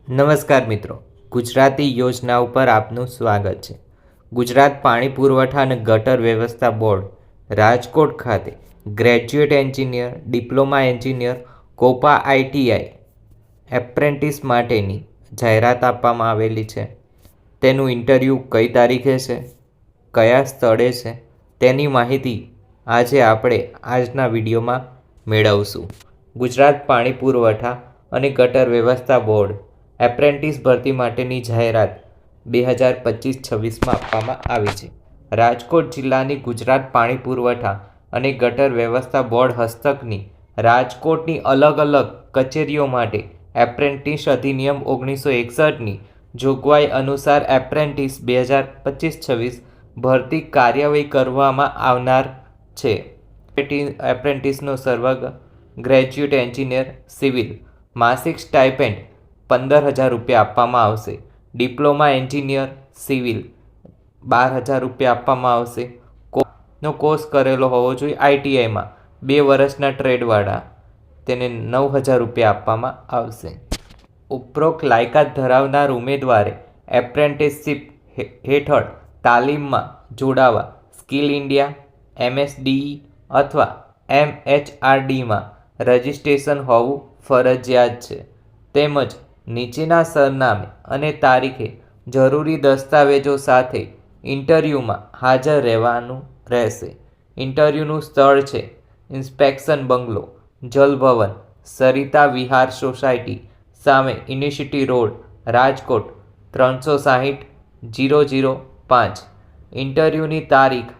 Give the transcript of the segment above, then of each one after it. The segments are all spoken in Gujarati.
નમસ્કાર મિત્રો, ગુજરાતી યોજના ઉપર આપનું સ્વાગત છે. ગુજરાત પાણી પુરવઠા અને ગટર વ્યવસ્થા બોર્ડ રાજકોટ ખાતે graduate engineer, diploma engineer, COPA ITI apprentice માટેની જાહેરાત આપવામાં આવેલી છે. તેનું ઇન્ટરવ્યૂ કઈ તારીખે છે, કયા સ્થળે છે, તેની માહિતી આજે આપણે આજના વિડીયોમાં મેળવશું. ગુજરાત પાણી પુરવઠા અને ગટર વ્યવસ્થા બોર્ડ એપ્રેન્ટિસ ભરતી માટેની જાહેરાત 2025-26માં આપવામાં આવી છે. રાજકોટ જિલ્લાની ગુજરાત પાણી પુરવઠા અને ગટર વ્યવસ્થા બોર્ડ હસ્તકની રાજકોટની અલગ અલગ કચેરીઓ માટે એપ્રેન્ટિસ અધિનિયમ 1961ની જોગવાઈ અનુસાર એપ્રેન્ટિસ 2025-26 ભરતી કાર્યવાહી કરવામાં આવનાર છે. એપ્રેન્ટિસનો સર્વગ ગ્રેજ્યુએટ એન્જિનિયર સિવિલ માસિક સ્ટાઇપેન્ડ 15,000 રૂપિયા આપવામાં આવશે. ડિપ્લોમા એન્જિનિયર સિવિલ 12,000 રૂપિયા આપવામાં આવશે. નો કોર્સ કરેલો હોવો જોઈએ આઈટીઆઈમાં 2 વર્ષના ટ્રેડવાળા તેને 9,000 રૂપિયા આપવામાં આવશે. ઉપરોક્ત લાયકાત ધરાવનાર ઉમેદવારે એપ્રેન્ટિસશીપ હેઠળ તાલીમમાં જોડાવા સ્કિલ ઇન્ડિયા, એમએસડીઈ અથવા એમએચઆરડીમાં રજિસ્ટ્રેશન હોવું ફરજિયાત છે. તેમજ નીચેના સરનામે અને તારીખે જરૂરી દસ્તાવેજો સાથે ઇન્ટરવ્યૂમાં હાજર રહેવાનું રહેશે. ઇન્ટરવ્યૂનું સ્થળ છે ઇન્સ્પેક્શન બંગલો, જલભવન, સરિતા વિહાર સોસાયટી સામે યુનિવર્સિટી રોડ, રાજકોટ 360-005. ઇન્ટરવ્યૂની તારીખ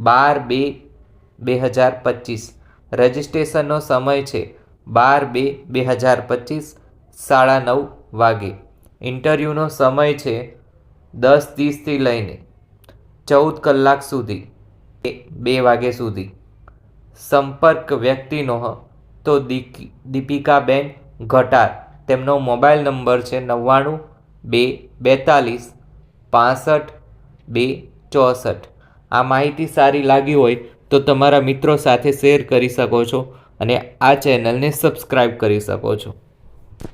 12/2/2025. રજિસ્ટ્રેશનનો સમય છે 12/2/2025 9:30 વાગે. ઇન્ટરવ્યૂનો સમય છે 10:30થી લઈને 14 કલાક સુધી 2 વાગ્યા સુધી. સંપર્ક વ્યક્તિનો તો દીપિકાબેન ઘટાર. તેમનો મોબાઈલ નંબર છે 99-242-65-264. આ માહિતી સારી લાગી હોય તો તમારા મિત્રો સાથે શેર કરી શકો છો અને આ ચેનલને સબસ્ક્રાઈબ કરી શકો છો.